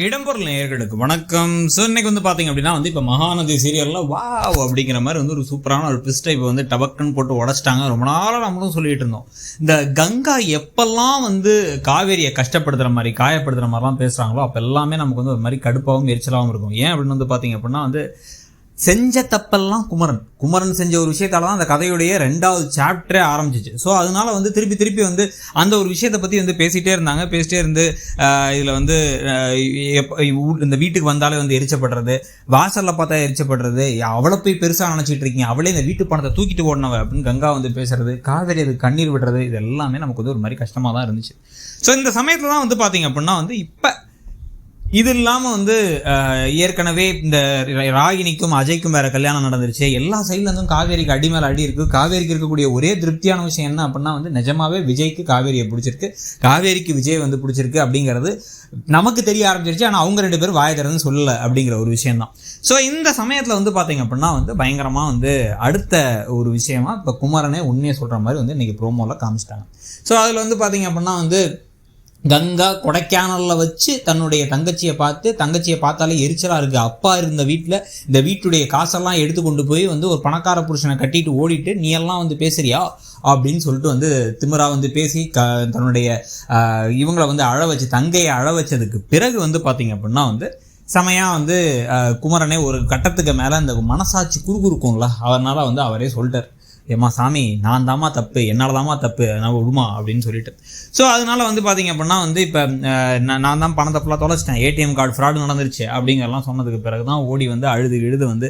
இடம்பொருள் நேயர்களுக்கு வணக்கம். ஸோ இன்னைக்கு பார்த்தீங்க அப்படின்னா இப்போ மகாநதி சீரியலில் வாவ் அப்படிங்கிற மாதிரி ஒரு சூப்பரான ஒரு ட்விஸ்ட்டை இப்போ டபக்குன்னு போட்டு உடச்சிட்டாங்க. ரொம்ப நாளாக நம்மளும் சொல்லிட்டு இருந்தோம், இந்த கங்கா எப்பெல்லாம் காவேரியை கஷ்டப்படுத்துகிற மாதிரி காயப்படுத்துகிற மாதிரிலாம் பேசுகிறாங்களோ அப்போ எல்லாமே நமக்கு ஒரு மாதிரி கடுப்பாகவும் எரிச்சலாகவும் இருக்கும். ஏன் அப்படின்னு பார்த்தீங்க அப்படின்னா செஞ்ச தப்பெல்லாம் குமரன் செஞ்ச ஒரு விஷயத்தால தான் அந்த கதையுடைய 2வது சாப்டரே ஆரம்பிச்சிச்சு. ஸோ அதனால திருப்பி அந்த ஒரு விஷயத்தை பற்றி பேசிகிட்டே இருந்து இதில் இந்த வீட்டுக்கு வந்தாலே எரிச்சப்படுறது, வாசலில் பார்த்தா எரிச்சப்படுறது, அவளை போய் பெருசாக நினச்சிட்டு இருக்கீங்க, அவளே இந்த வீட்டு பணத்தை தூக்கிட்டு ஓடினவ அப்படின்னு கங்கா பேசுறது, காவேரி அது கண்ணீர் விடுறது, இது எல்லாமே நமக்கு ஒரு மாதிரி கஷ்டமாக தான் இருந்துச்சு. ஸோ இந்த சமயத்தில் தான் பார்த்தீங்க அப்படின்னா இப்போ இது இல்லாமல் ஏற்கனவே இந்த ராகினிக்கும் அஜய்க்கும் வேறு கல்யாணம் நடந்துருச்சு. எல்லா சைட்லேருந்தும் காவேரிக்கு அடி மேலே அடி இருக்குது. காவேரிக்கு இருக்கக்கூடிய ஒரே திருப்தியான விஷயம் என்ன அப்படின்னா நிஜமாவே விஜய்க்கு காவேரியை பிடிச்சிருக்கு, காவேரிக்கு விஜய் பிடிச்சிருக்கு அப்படிங்கிறது நமக்கு தெரிய ஆரம்பிச்சிருச்சு. ஆனால் அவங்க 2 பேரும் வாயை திறந்து சொல்லலை அப்படிங்கிற ஒரு விஷயம்தான். ஸோ இந்த சமயத்தில் பார்த்தீங்க அப்படின்னா பயங்கரமாக அடுத்த ஒரு விஷயமா இப்போ குமரனே உண்மையை சொல்கிற மாதிரி இன்றைக்கி ப்ரோமோவில் காமிச்சிட்டாங்க. ஸோ அதில் பார்த்தீங்க அப்படின்னா கங்கா கொடைக்கானலில் வச்சு தன்னுடைய தங்கச்சியை பார்த்தாலே எரிச்சலாக இருக்குது. அப்பா இருந்த வீட்டில் இந்த வீட்டுடைய காசெல்லாம் எடுத்து கொண்டு போய் ஒரு பணக்கார புருஷனை கட்டிட்டு ஓடிட்டு நீ எல்லாம் பேசுறியா அப்படின்னு சொல்லிட்டு திமிரா பேசி தன்னுடைய இவங்களை அழ வச்சு தங்கையை அழ வச்சதுக்கு பிறகு பார்த்தீங்க அப்படின்னா செமையாக குமரனே ஒரு கட்டத்துக்கு மேலே அந்த மனசாட்சி குறுகுறுக்கும்ல, அதனால் அவரே சொல்லிட்டார், ஏம்மா சாமி நான் தாம்மா தப்பு, என்னால் தாம்மா தப்பு, நான் விடுமா அப்படின்னு சொல்லிட்டு. ஸோ அதனால் பார்த்தீங்க அப்படின்னா இப்போ நான் தான் பணத்தை ஃபுல்லாக தொலைச்சிட்டேன், ஏடிஎம் கார்டு ஃப்ராடு நடந்துருச்சு அப்படிங்கிறலாம் சொன்னதுக்கு பிறகு தான் ஓடி அழுது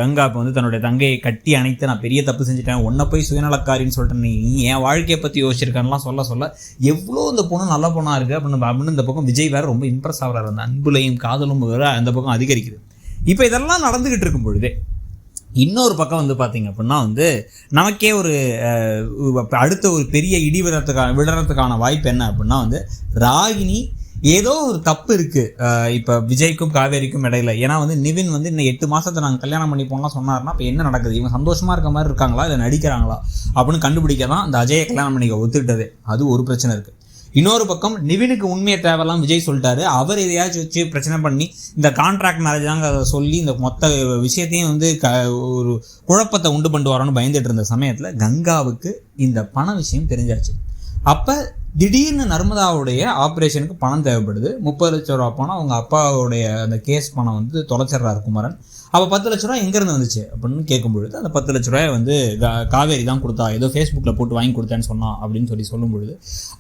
கங்கா இப்போ தன்னுடைய தங்கையை கட்டி அணைத்து நான் பெரிய தப்பு செஞ்சுட்டேன், உன்னை போய் சுயநலக்காரின்னு சொல்லிட்டு நீ என் வாழ்க்கையை பற்றி யோசிச்சிருக்கான்லாம் சொல்ல எவ்வளோ இந்த பொண்ணு நல்ல பொண்ணாக இருக்குது அப்படின்னு இந்த பக்கம் விஜய் வேறு ரொம்ப இம்ப்ரெஸ் ஆகிறார். அந்த அன்புலையும் காதலும் வேறு அந்த பக்கம் அதிகரிக்குது. இப்போ இதெல்லாம் நடந்துக்கிட்டு இருக்கும் பொழுதே இன்னொரு பக்கம் பார்த்தீங்க அப்படின்னா நமக்கே ஒரு அடுத்த ஒரு பெரிய இடி விடுறதுக்கான வாய்ப்பு என்ன அப்படின்னா ராகினி ஏதோ ஒரு தப்பு இருக்குது இப்போ விஜய்க்கும் காவேரிக்கும் இடையில. ஏன்னா நிவின் இன்னும் 8 மாதத்தை நாங்கள் கல்யாணம் பண்ணி போகலாம் சொன்னார்னா இப்போ என்ன நடக்குது, இவங்க சந்தோஷமாக இருக்க மாதிரி இருக்காங்களா இல்லை நடிக்கிறாங்களா அப்படின்னு கண்டுபிடிக்க தான் இந்த அஜயை கல்யாணம் பண்ணிக்க ஒத்துக்கிட்டது. அது ஒரு பிரச்சனை இருக்குது. இன்னொரு பக்கம் நிவினுக்கு உண்மையை தேவையெல்லாம் விஜய் சொல்லிட்டாரு. அவர் எதையாச்சும் வச்சு பிரச்சனை பண்ணி இந்த கான்ட்ராக்ட் மேரேஜ் தாங்க சொல்லி இந்த மொத்த விஷயத்தையும் ஒரு குழப்பத்தை உண்டு பண்ணிட்டு வரோன்னு பயந்துட்டு இருந்த சமயத்தில் கங்காவுக்கு இந்த பண விஷயம் தெரிஞ்சாச்சு. அப்போ திடீர்னு நர்மதாவுடைய ஆப்ரேஷனுக்கு பணம் தேவைப்படுது. 30 லட்ச ரூபா பணம் அவங்க அப்பாவுடைய அந்த கேஸ் பணம் தொலைச்சிட்றாரு குமரன். அப்போ 10 லட்ச ரூபா எங்கேருந்து வந்துச்சு அப்படின்னு கேட்கும்பொழுது அந்த 10 லட்ச ரூபாயை காவேரி தான் கொடுத்தா, ஏதோ ஃபேஸ்புக்கில் போட்டு வாங்கி கொடுத்தேன்னு சொன்னான் அப்படின்னு சொல்லும் பொழுது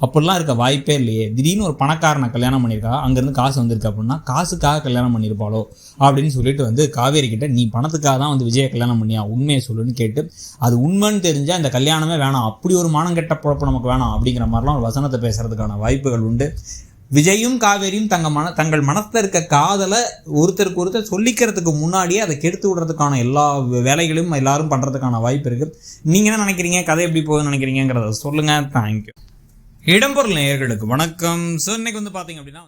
அப்படிலாம் இருக்க வாய்ப்பே இல்லையே, திடீர்னு ஒரு பணக்காரனை கல்யாணம் பண்ணியிருக்கா, அங்கேருந்து காசு வந்திருக்கு அப்படின்னா காசுக்காக கல்யாணம் பண்ணியிருப்பாளோ அப்படின்னு சொல்லிட்டு காவேரி கிட்ட நீ பணத்துக்காக தான் விஜயை கல்யாணம் பண்ணியா, உண்மையை சொல்லுன்னு கேட்டு அது உண்மைன்னு தெரிஞ்சால் இந்த கல்யாணமே வேணாம், அப்படி ஒரு மானம் கெட்ட பொழப்பு நமக்கு வேணாம் அப்படிங்கிற மாதிரிலாம் ஒரு வசனத்தை பேசுறதுக்கான வாய்ப்புகள் உண்டு. விஜயும் காவேரியும் தங்கள் மனத்தில் இருக்க காதலை ஒருத்தருக்கு ஒருத்தர் சொல்லிக்கிறதுக்கு முன்னாடியே அதை கெடுத்து விடுறதுக்கான எல்லா வேலைகளையும் எல்லாரும் பண்ணுறதுக்கான வாய்ப்பு இருக்குது. நீங்கள் என்ன நினைக்கிறீங்க, கதை எப்படி போகுதுன்னு நினைக்கிறீங்கிறத சொல்லுங்கள். தேங்க்யூ. இடம்பொருள் நேயர்களுக்கு வணக்கம். ஸோ இன்னைக்கு பார்த்தீங்க அப்படின்னா